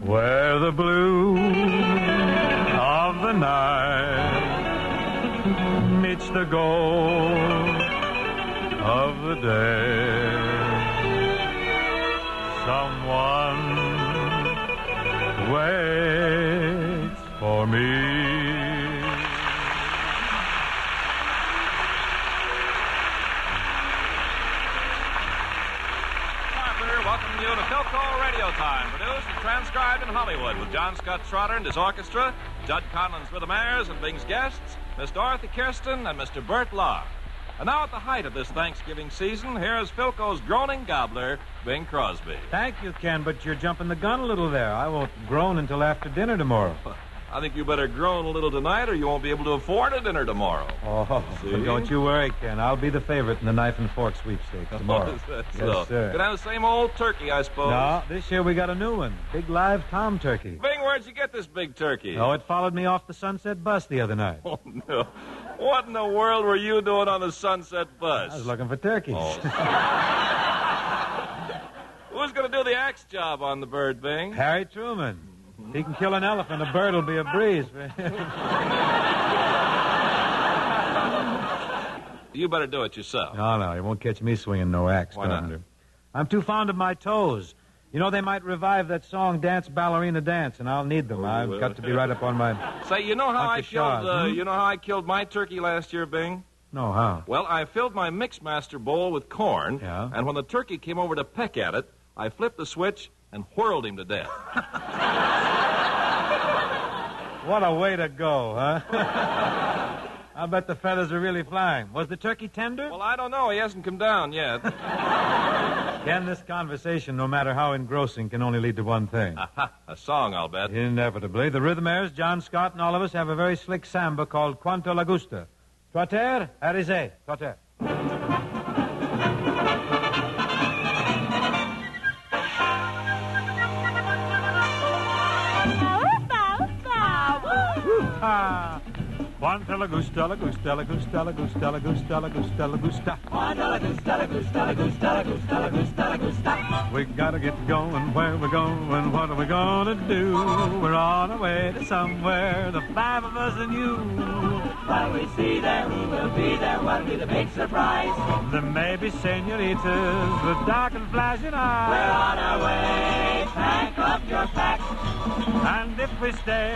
Where the blue of the night meets the gold of the day. Someone waits for me. Welcome you to Philco Radio Time, produced and transcribed in Hollywood with John Scott Trotter and his orchestra, Judd Conlon's Rhythmaires and Bing's guests, Miss Dorothy Kirsten and Mr. Bert Lahr. And now at the height of this Thanksgiving season, here is Philco's groaning gobbler, Bing Crosby. Thank you, Ken, but you're jumping the gun a little there. I won't groan until after dinner tomorrow. I think you better groan a little tonight or you won't be able to afford a dinner tomorrow. Oh, but don't you worry, Ken. I'll be the favorite in the knife and fork sweepstakes tomorrow. Yes, so. Sir. Gonna have the same old turkey, I suppose. No, this year we got a new one. Big live tom turkey. Bing, where'd you get this big turkey? Oh, it followed me off the Sunset bus the other night. Oh, no. What in the world were you doing on the Sunset bus? I was looking for turkeys. Oh. Who's going to do the axe job on the bird, Bing? Harry Truman. If he can kill an elephant, a bird will be a breeze. You better do it yourself. No, you won't catch me swinging no axe. Why not? Carpenter. I'm too fond of my toes. You know, they might revive that song, Dance, Ballerina, Dance, and I'll need them. I've got to be right up on my... Say, you know how you know how I killed my turkey last year, Bing? No, how? Well, I filled my Mixmaster bowl with corn, Yeah. and when the turkey came over to peck at it, I flipped the switch and whirled him to death. What a way to go, huh? I'll bet the feathers are really flying. Was the turkey tender? Well, I don't know. He hasn't come down yet. Ken, this conversation, no matter how engrossing, can only lead to one thing. A song, I'll bet. Inevitably. The Rhythmaires, John Scott, and all of us have a very slick samba called Quanto La Gusta. Trotter, Arise, trotter. Quanto la gusta, la gusta, la gusta, la gusta, la gusta, la gusta, la gusta. Quanto la gusta, la gusta, la gusta, la gusta, la gusta, la gusta. We gotta get going, where we're going, what are we gonna do? We're on our way to somewhere, the five of us and you. While we see there, who will be there, what'll be the big surprise? There may be senoritas with dark and flashing We're eyes. on our way, pack up your packs. And if we stay,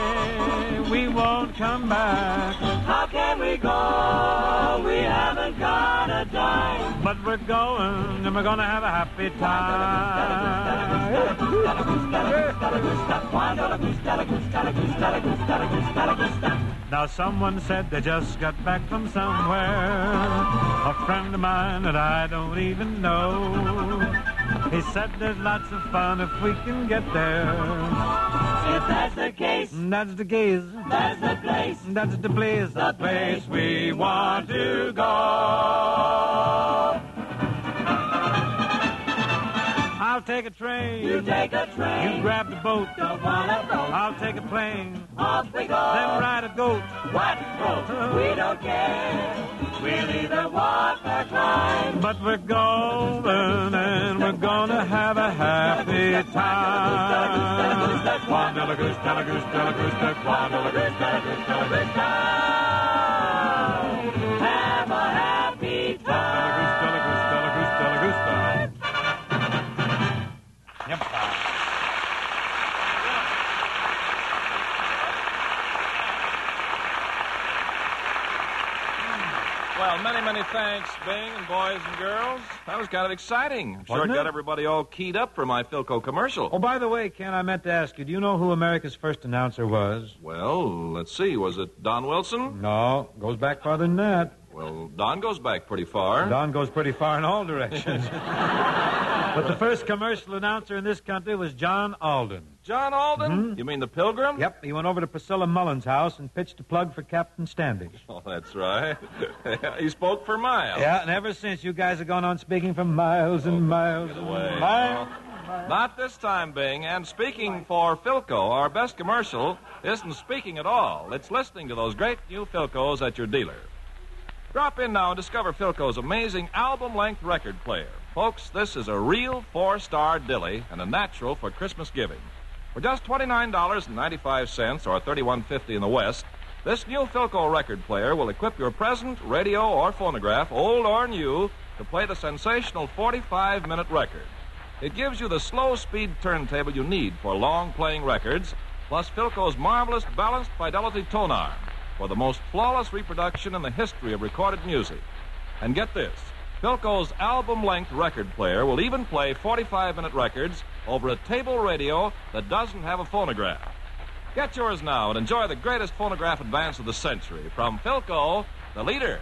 we won't come back. How can we go? We haven't got a dime. But we're going, and we're gonna have a happy time. Now someone said they just got back from somewhere. A friend of mine that I don't even know. He said there's lots of fun if we can get there. If that's the case, That's the case. that's the place. That's the place. The place we want to go. I'll take a train. You take a train. You grab the boat. Don't wanna go. I'll take a plane. Off we go. Then ride a goat. What boat? We don't care. We'll either walk or climb. But we're going and we're gonna have a happy time. Quando la gusta, la gusta, la gusta, quando la gusta, la gusta, la gusta. Have a happy La time. gusta, la gusta, la gusta, la gusta. Yep. Well, many thanks, Bing and boys and girls. That was kind of exciting. I'm sure Wasn't it got it? everybody all keyed up for my Philco commercial. Oh, by the way, Ken, I meant to ask you, do you know who America's first announcer was? Well, let's see. Was it Don Wilson? No, goes back farther than that. Well, Don goes back pretty far. Don goes pretty far in all directions. But the first commercial announcer in this country was John Alden. John Alden? You mean the Pilgrim? Yep, he went over to Priscilla Mullen's house and pitched a plug for Captain Standish. Oh, that's right. He spoke for miles. Yeah, and ever since, you guys have gone on speaking for miles and miles Get and away. miles. Not this time, Bing. And speaking for Philco, our best commercial isn't speaking at all. It's listening to those great new Philcos at your dealer. Drop in now and discover Philco's amazing album-length record player. Folks, this is a real 4-star dilly and a natural for Christmas giving. For just $29.95 or $31.50 in the West, this new Philco record player will equip your present radio or phonograph, old or new, to play the sensational 45-minute record. It gives you the slow-speed turntable you need for long-playing records, plus Philco's marvelous balanced fidelity tone arm for the most flawless reproduction in the history of recorded music. And get this, Philco's album-length record player will even play 45-minute records over a table radio that doesn't have a phonograph. Get yours now and enjoy the greatest phonograph advance of the century from Philco, the leader.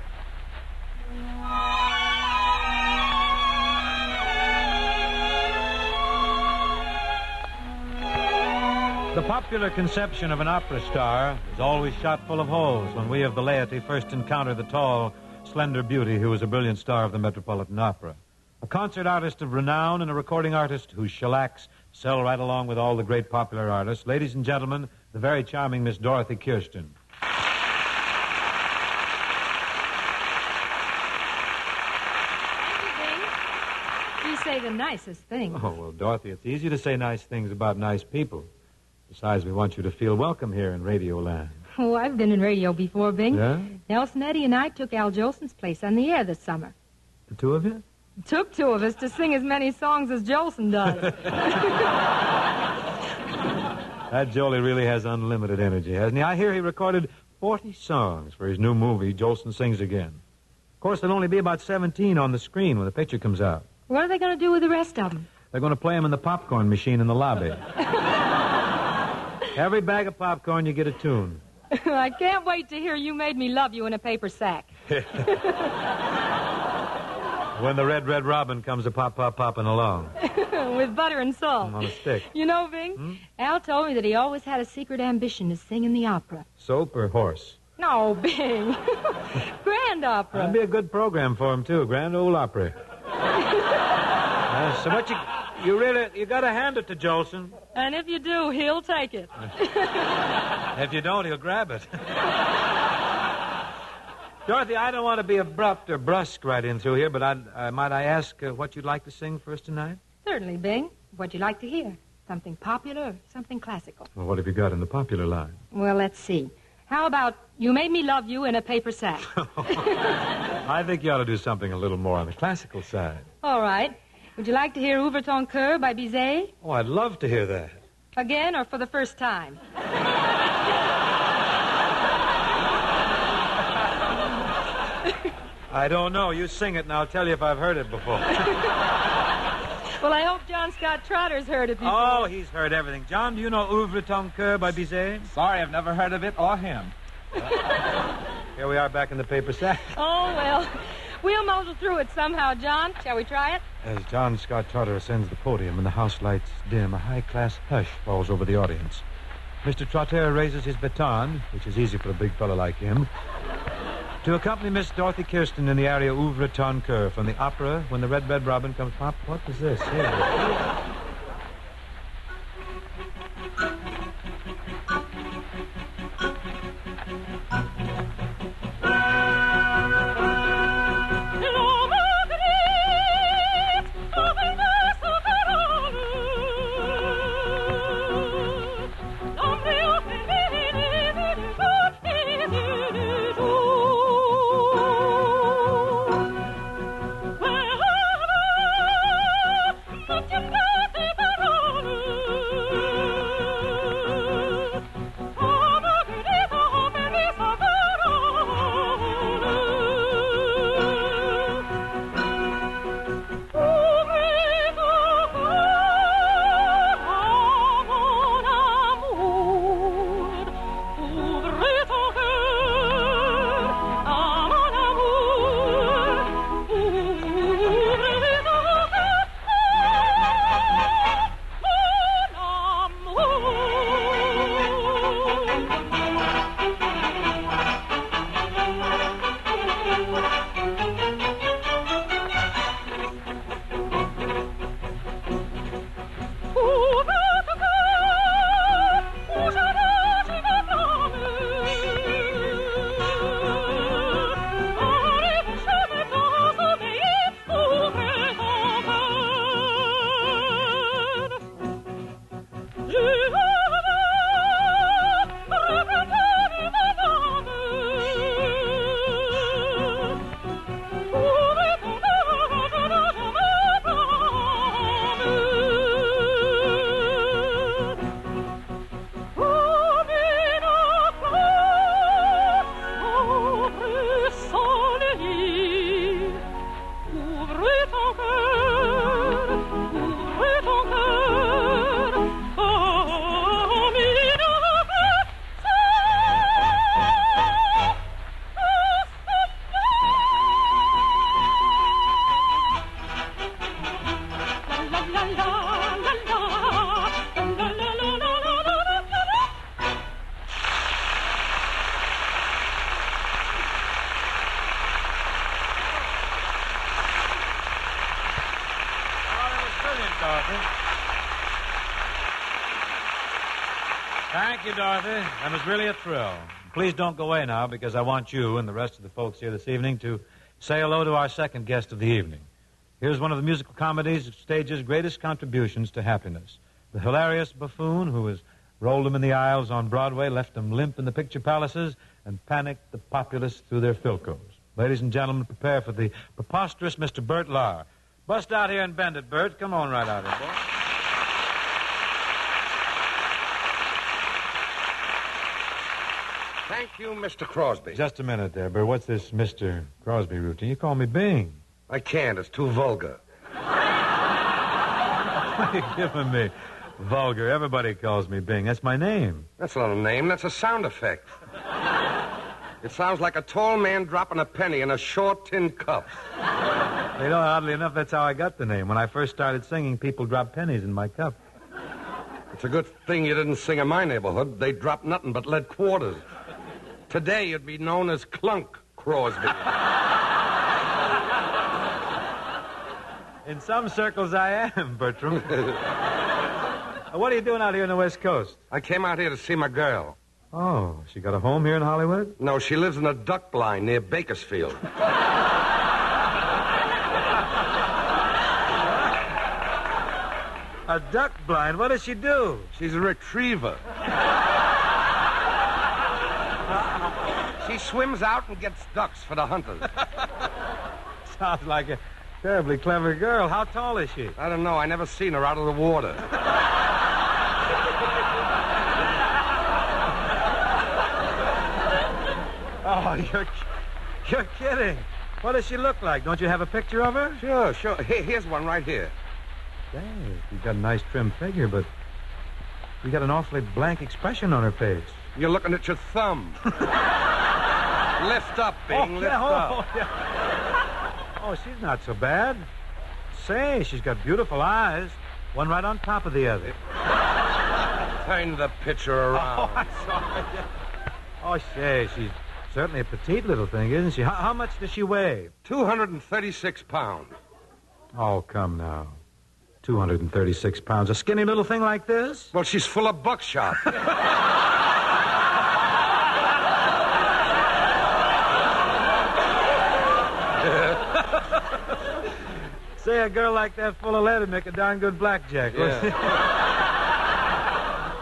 The popular conception of an opera star is always shot full of holes when we of the laity first encounter the tall, slender beauty who was a brilliant star of the Metropolitan Opera. A concert artist of renown and a recording artist whose shellacs sell right along with all the great popular artists. Ladies and gentlemen, the very charming Miss Dorothy Kirsten. You say the nicest things. Oh, well, Dorothy, it's easy to say nice things about nice people. Besides, we want you to feel welcome here in Radio Land. Oh, I've been in radio before, Bing. Yeah? Nelson Eddy and I took Al Jolson's place on the air this summer. The two of you? It took two of us to sing as many songs as Jolson does. That Jolie really has unlimited energy, hasn't he? I hear he recorded 40 songs for his new movie, Jolson Sings Again. Of course, there'll only be about 17 on the screen when the picture comes out. What are they going to do with the rest of them? They're going to play them in the popcorn machine in the lobby. Every bag of popcorn, you get a tune. I can't wait to hear You Made Me Love You in a paper sack. When the red, red robin comes a popping along. With butter and salt. On a stick. You know, Bing, Al told me that he always had a secret ambition to sing in the opera. Soap or horse? No, Bing. Grand opera. That'd be a good program for him, too. Grand Ole Opry. So what you got to hand it to Jolson. And if you do, he'll take it. If you don't, he'll grab it. Dorothy, I don't want to be abrupt or brusque right in through here, but might I ask what you'd like to sing for us tonight? Certainly, Bing. What'd you like to hear? Something popular or something classical? Well, what have you got in the popular line? Well, let's see. How about You Made Me Love You in a Paper Sack? I think you ought to do something a little more on the classical side. All right. Would you like to hear Ouvre ton cœur by Bizet? Oh, I'd love to hear that. Again or for the first time? I don't know. You sing it and I'll tell you if I've heard it before. Well, I hope John Scott Trotter's heard it before. Oh, he's heard everything. John, do you know Ouvre ton cœur by Bizet? Sorry, I've never heard of it or him. Here we are back in the paper sack. Oh, well, we'll muddle through it somehow, John. Shall we try it? As John Scott Trotter ascends the podium and the house lights dim, a high-class hush falls over the audience. Mr. Trotter raises his baton, which is easy for a big fellow like him, to accompany Miss Dorothy Kirsten in the aria Ouvre ton cœur from the opera When the Red, Red Robin Comes Pop. What is this? Here. Dorothy. Thank you, Dorothy. That was really a thrill. Please don't go away now, because I want you and the rest of the folks here this evening to say hello to our second guest of the evening. Here's one of the musical comedy's stage's greatest contributions to happiness. The hilarious buffoon who has rolled them in the aisles on Broadway, left them limp in the picture palaces, and panicked the populace through their Philcos. Ladies and gentlemen, prepare for the preposterous Mr. Bert Lahr. Bust out here and bend it, Bert. Come on right out here, boy. Thank you, Mr. Crosby. Just a minute there, Bert. What's this Mr. Crosby routine? You call me Bing. I can't. It's too vulgar. What are you giving me? Vulgar. Everybody calls me Bing. That's my name. That's not a name. That's a sound effect. It sounds like a tall man dropping a penny in a short tin cup. You know, oddly enough, that's how I got the name. When I first started singing, people dropped pennies in my cup. It's a good thing you didn't sing in my neighborhood. They dropped nothing but lead quarters. Today, you'd be known as Clunk Crosby. In some circles, I am, Bertram. What are you doing out here on the West Coast? I came out here to see my girl. Oh, she got a home here in Hollywood? No, she lives in a duck blind near Bakersfield. A duck blind? What does she do? She's a retriever. She swims out and gets ducks for the hunters. Sounds like a terribly clever girl. How tall is she? I don't know. I never seen her out of the water. Oh, you're kidding. What does she look like? Don't you have a picture of her? Sure. Here's one right here. Say, she's got a nice trim figure, but you got an awfully blank expression on her face. You're looking at your thumb. Lift up, Bing. Lift up. Oh, she's not so bad. Say, she's got beautiful eyes. One right on top of the other. Turn the picture around. Oh, I'm sorry. Oh, say, she's certainly a petite little thing, isn't she? How much does she weigh? 236 pounds. Oh, come now. 236 pounds. A skinny little thing like this? Well, she's full of buckshot. Say, a girl like that full of lead would make a darn good blackjack.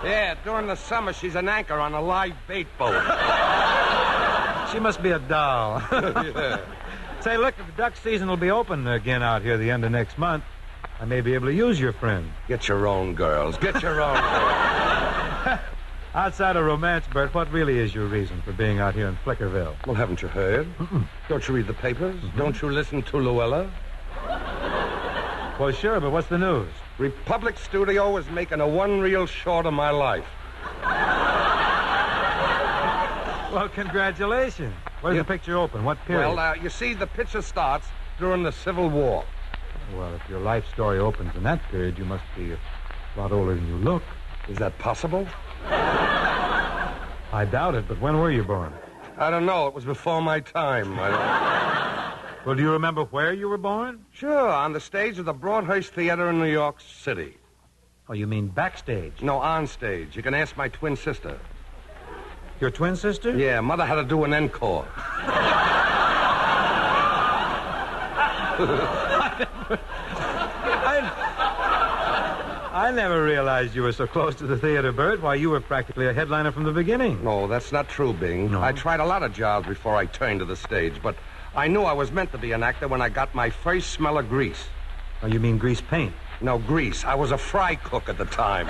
Yeah, during the summer, she's an anchor on a live bait boat. She must be a doll. Yeah. Say, look, if the duck season will be open again out here the end of next month, I may be able to use your friend. Get your own girls. Get your own girls. Outside of romance, Bert, what really is your reason for being out here in Flickerville? Well, haven't you heard? Don't you read the papers? Don't you listen to Luella? Well, sure, but what's the news? Republic Studio is making a one-reel short of my life. Well, congratulations. Where's the picture open? What period? Well, you see, the picture starts during the Civil War. Well, if your life story opens in that period, you must be a lot older than you look. Is that possible? I doubt it, but when were you born? I don't know. It was before my time. Well, do you remember where you were born? Sure, on the stage of the Broadhurst Theater in New York City. Oh, you mean backstage? No, on stage. You can ask my twin sister. Your twin sister? Yeah, Mother had to do an encore. I never realized you were so close to the theater, Bert. Why, you were practically a headliner from the beginning. No, that's not true, Bing. No? I tried a lot of jobs before I turned to the stage, but I knew I was meant to be an actor when I got my first smell of grease. Oh, you mean grease paint? No, grease. I was a fry cook at the time.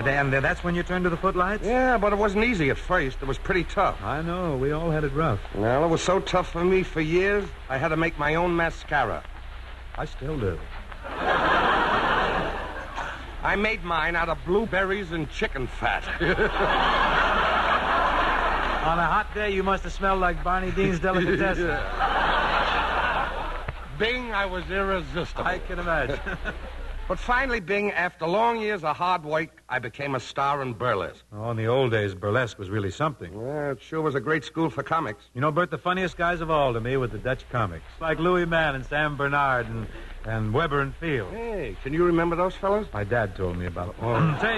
And that's when you turned to the footlights? Yeah, but it wasn't easy at first. It was pretty tough. I know. We all had it rough. Well, it was so tough for me for years, I had to make my own mascara. I still do. I made mine out of blueberries and chicken fat. On a hot day, you must have smelled like Barney Dean's delicatessen. Bing, I was irresistible. I can imagine. But finally, Bing, after long years of hard work, I became a star in burlesque. Oh, in the old days, burlesque was really something. Yeah, it sure was a great school for comics. You know, Bert, the funniest guys of all to me were the Dutch comics. Like Louis Mann and Sam Bernard and And Weber and Field. Hey, can you remember those fellas? My dad told me about them. Oh. Say...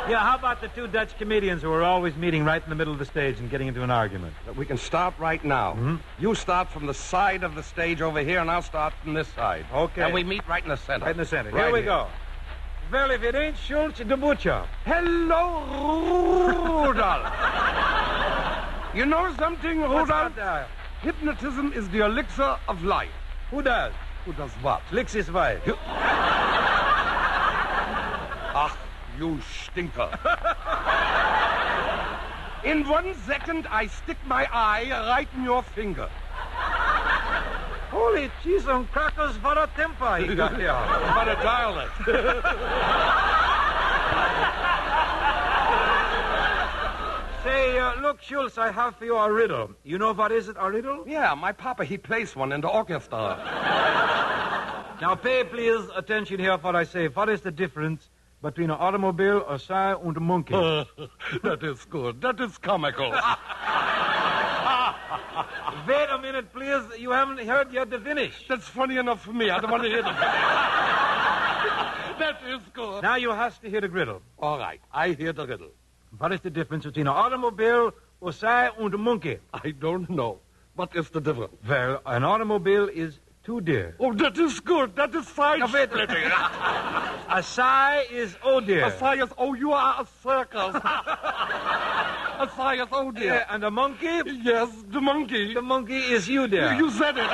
Yeah, how about the two Dutch comedians who are always meeting right in the middle of the stage and getting into an argument? We can start right now. Mm-hmm. You start from the side of the stage over here, and I'll start from this side. Okay. And we meet right in the center. Right in the center. Right Here we here. go. Well, if it ain't Schultz, the butcher. Hello, Rudolph. You know something, Rudolph? Hypnotism is the elixir of life. Who does? Who does what? Licks his wife. Ach, you stinker. In 1 second, I stick my eye right in your finger. Holy cheese on crackers for a temper he got here. What a dialect. Say, look, Schultz, I have for you a riddle. You know what is it, a riddle? Yeah, my papa, he plays one in the orchestra. Now, pay, please, attention here what I say. What is the difference between an automobile, a sigh, and a monkey? That is good. That is comical. Wait a minute, please. You haven't heard yet the finish. That's funny enough for me. I don't want to hear the That is good. Now you have to hear the riddle. All right, I hear the riddle. What is the difference between an automobile, a sigh, and a monkey? I don't know. What is the difference? Well, an automobile is too dear. Oh, that is good. That is fine splitting. A sigh is oh dear. A sigh is, oh, you are a circus. A sigh is, oh, dear. Yeah, and a monkey? Yes, the monkey. The monkey is you, dear. You said it.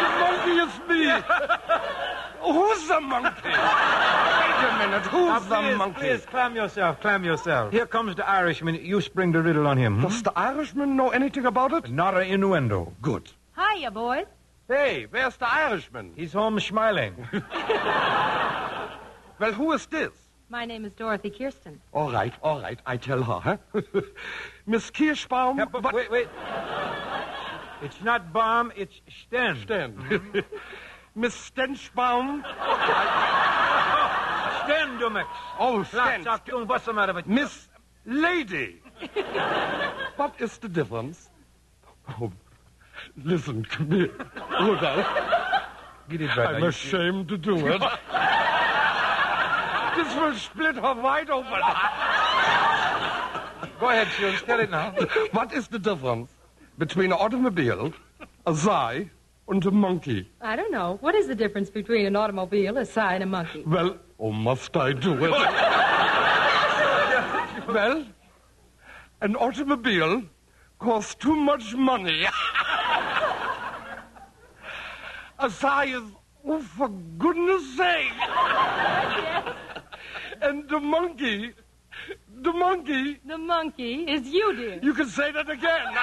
The monkey is me. Who's the monkey? Wait a minute. Who's the monkey? Please, clam yourself, clam yourself. Here comes the Irishman. You spring the riddle on him. Does the Irishman know anything about it? Not an innuendo. Good. Hiya, boys. Hey, where's the Irishman? He's home smiling. Well, who is this? My name is Dorothy Kirsten. All right. I tell her, huh? Miss Kirschbaum. Yeah, but wait. It's not Baum, it's Sten. Sten. Miss Stenschbaum. Sten, du mix. Oh, Sten. What's the matter with you? Miss Lady. What is the difference? Oh, listen, come here. Rudolph. Get it right. I'm ashamed to do it. This will split her wide open. Go ahead, Shields. Tell it now. What is the difference between an automobile, a sigh, and a monkey? I don't know. What is the difference between an automobile, a sigh, and a monkey? Well, oh, must I do it? Well, an automobile costs too much money. A sigh is, oh, for goodness sake. Yes. And the monkey... The monkey is you, dear. You can say that again.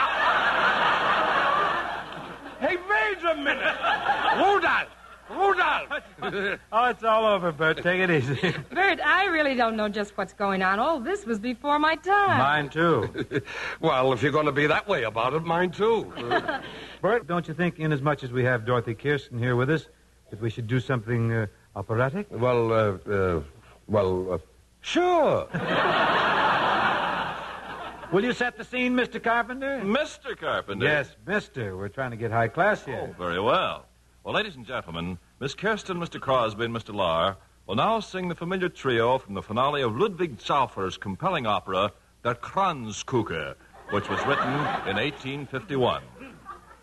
Hey, wait a minute. Rudolph. Oh, it's all over, Bert. Take it easy. Bert, I really don't know just what's going on. All this was before my time. Mine, too. Well, if you're going to be that way about it, mine, too. Bert, don't you think, inasmuch as we have Dorothy Kirsten here with us, that we should do something operatic? Sure. Will you set the scene, Mr. Carpenter? Mr. Carpenter? Yes, Mister. We're trying to get high class here. Oh, very well. Well, ladies and gentlemen, Miss Kirsten, Mr. Crosby, and Mr. Lahr will now sing the familiar trio from the finale of Ludwig Zaufer's compelling opera, Der Kranzkuche, which was written in 1851.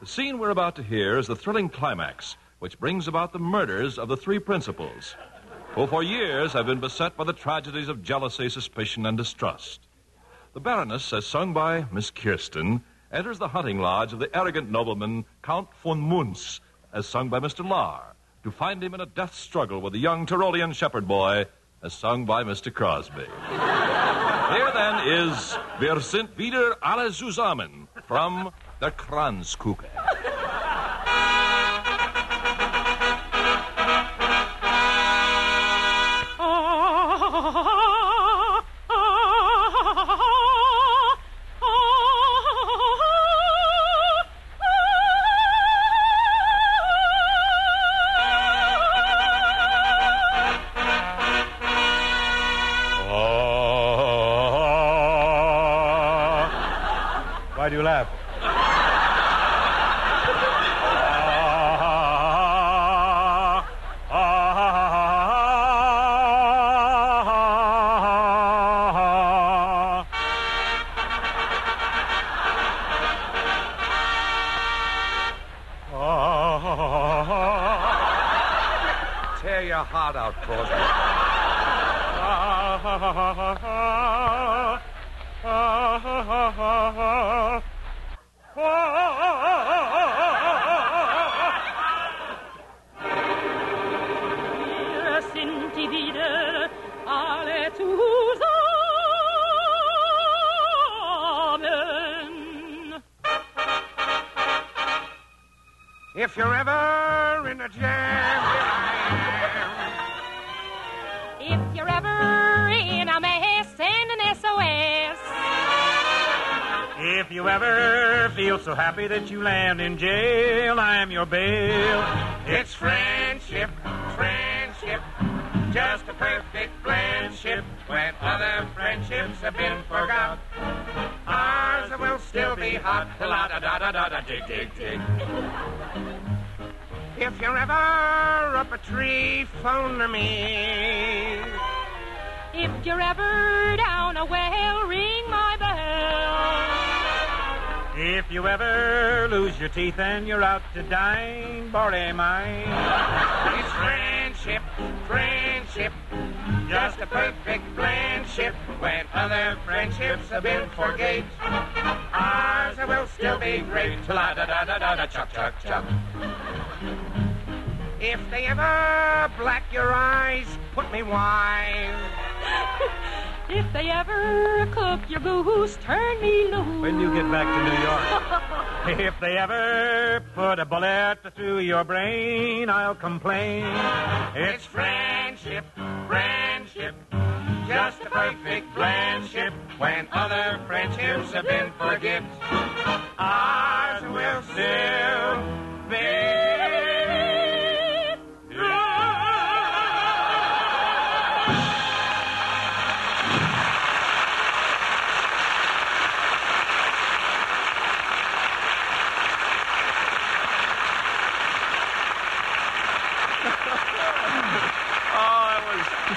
The scene we're about to hear is the thrilling climax, which brings about the murders of the three principals, who for years have been beset by the tragedies of jealousy, suspicion, and distrust. The Baroness, as sung by Miss Kirsten, enters the hunting lodge of the arrogant nobleman Count von Munz, as sung by Mr. Lahr, to find him in a death struggle with the young Tyrolean shepherd boy, as sung by Mr. Crosby. Here, then, is Wir sind wieder alle zusammen from Der Kranzkuche. Why do you laugh? play your heart out, Crosby. Sind die wieder alle zusammen. If you're ever in a jam, here I If you're ever in a mess, send an SOS. If you ever feel so happy that you land in jail, I'm your bail. It's friendship, friendship, just a perfect friendship. When other friendships have been forgot, ours will still be hot. La-da-da-da-da-da, dig, dig, dig. If you're ever up a tree, phone to me. If you're ever down a well, ring my bell. If you ever lose your teeth and you're out to dine, borrow mine. It's friendship, friendship, just a perfect friendship. When other friendships have been forgate, ours will still be great. La-da-da-da-da-da, chuck, chuck, chuck. If they ever black your eyes, put me wise. If they ever cook your goose, turn me loose. When you get back to New York. If they ever put a bullet through your brain, I'll complain. It's friendship, friendship, just a perfect friendship. When other friendships have been forget, ours will still be.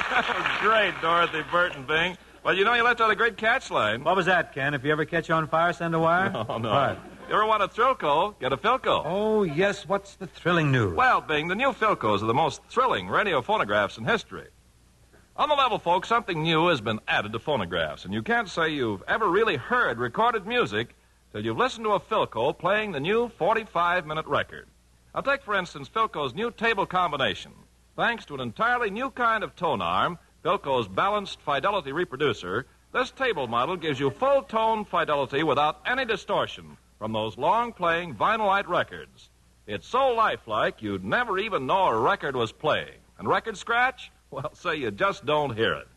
That was great, Dorothy, Bert, and Bing. Well, you know, you left out a great catch line. What was that, Ken? If you ever catch on fire, send a wire? No. What? You ever want a Philco? Get a Philco. Oh, yes. What's the thrilling news? Well, Bing, the new Philcos are the most thrilling radio phonographs in history. On the level, folks, something new has been added to phonographs, and you can't say you've ever really heard recorded music till you've listened to a Philco playing the new 45-minute record. Now, take, for instance, Philco's new table combination. Thanks to an entirely new kind of tone arm, Philco's balanced fidelity reproducer, this table model gives you full tone fidelity without any distortion from those long-playing vinylite records. It's so lifelike you'd never even know a record was playing. And record scratch? Well, say you just don't hear it.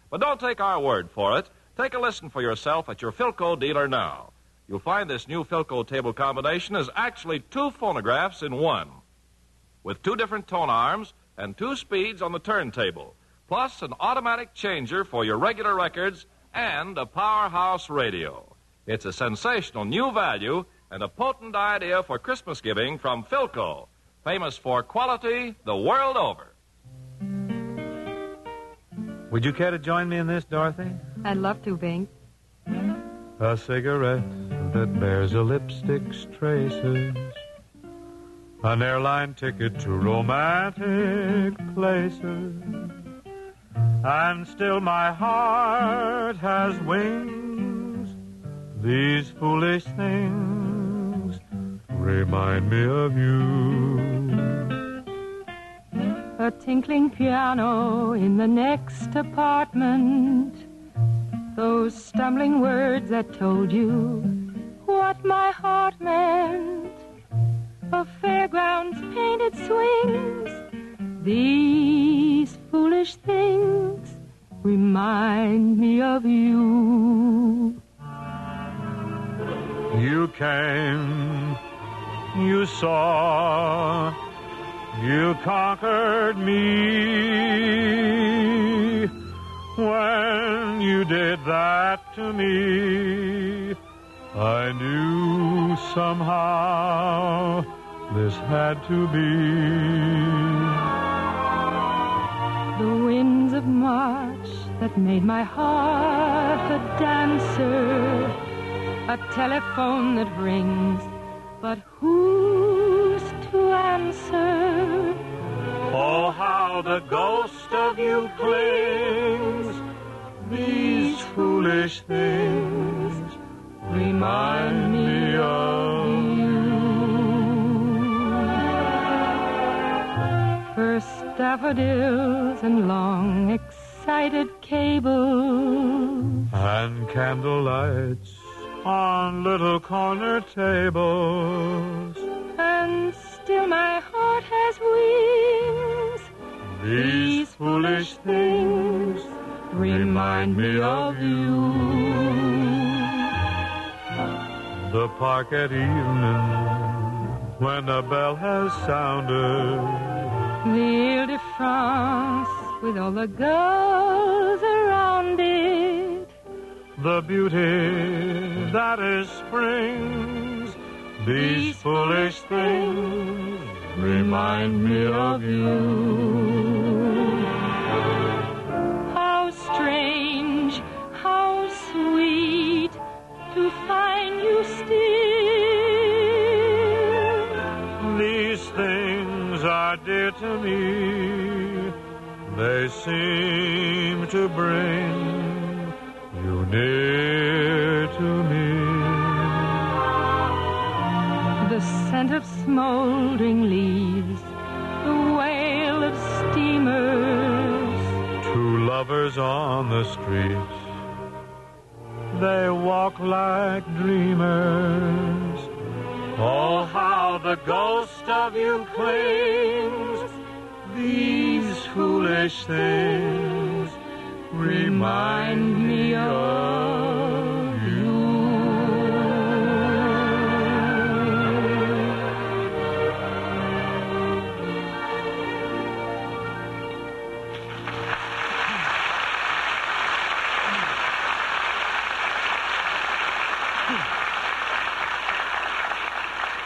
But don't take our word for it. Take a listen for yourself at your Philco dealer now. You'll find this new Philco table combination is actually two phonographs in one, with two different tone arms and two speeds on the turntable, plus an automatic changer for your regular records and a powerhouse radio. It's a sensational new value and a potent idea for Christmas giving from Philco, famous for quality the world over. Would you care to join me in this, Dorothy? I'd love to, Bing. A cigarette that bears a lipstick's traces, an airline ticket to romantic places, and still my heart has wings. These foolish things remind me of you. A tinkling piano in the next apartment, those stumbling words that told you what my heart meant, of fairgrounds painted swings. These foolish things remind me of you. You came, you saw, you conquered me. When you did that to me, I knew somehow this had to be. The winds of March that made my heart a dancer, a telephone that rings, but who's to answer? Oh, Oh, how the ghost of you clings. These foolish things remind me of you. First daffodils and long excited cables, And candlelights on little corner tables. and still my heart has wings. These foolish things remind me of you. The park at evening, when the bell has sounded. The Ile-de-France with all the girls around it. The beauty that is spring's. These foolish things remind me of you. How strange, how sweet to find you still. These things are dear to me. They seem to bring you near to me. The scent of smoldering leaves, the wail of steamers. Two lovers on the street, they walk like dreamers. Oh, how the ghost of you clings. These foolish things remind me of you.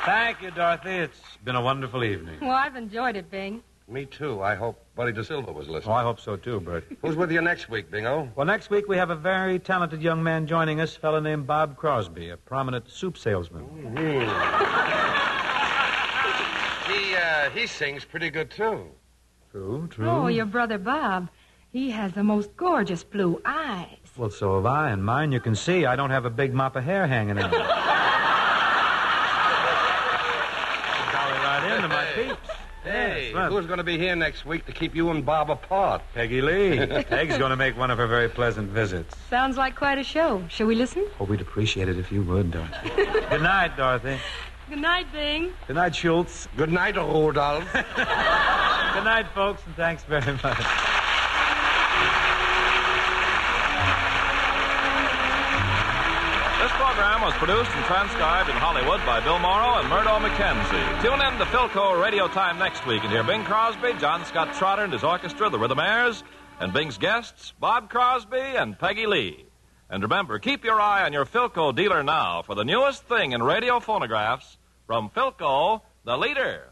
Thank you, Dorothy. It's been a wonderful evening. Well, I've enjoyed it, Bing. Me too. I hope Buddy DeSilva was listening. Oh, I hope so, too, Bert. Who's with you next week, Bingo? Well, next week we have a very talented young man joining us, a fellow named Bob Crosby, a prominent soup salesman. He sings pretty good, too. True. Oh, your brother Bob. He has the most gorgeous blue eyes. Well, so have I, and mine you can see. I don't have a big mop of hair hanging in. Dolly right into my peeps. Hey, Yes, right. who's going to be here next week to keep you and Bob apart? Peggy Lee. Peg's going to make one of her very pleasant visits. Sounds like quite a show. Shall we listen? Oh, we'd appreciate it if you would, Dorothy. Good night, Dorothy. Good night, Bing. Good night, Schultz. Good night, Rudolph. Good night, folks, and thanks very much. This program was produced and transcribed in Hollywood by Bill Morrow and Murdo McKenzie. Tune in to Philco Radio Time next week and hear Bing Crosby, John Scott Trotter and his orchestra, the Rhythmaires, and Bing's guests, Bob Crosby and Peggy Lee. And remember, keep your eye on your Philco dealer now for the newest thing in radio phonographs from Philco, the leader.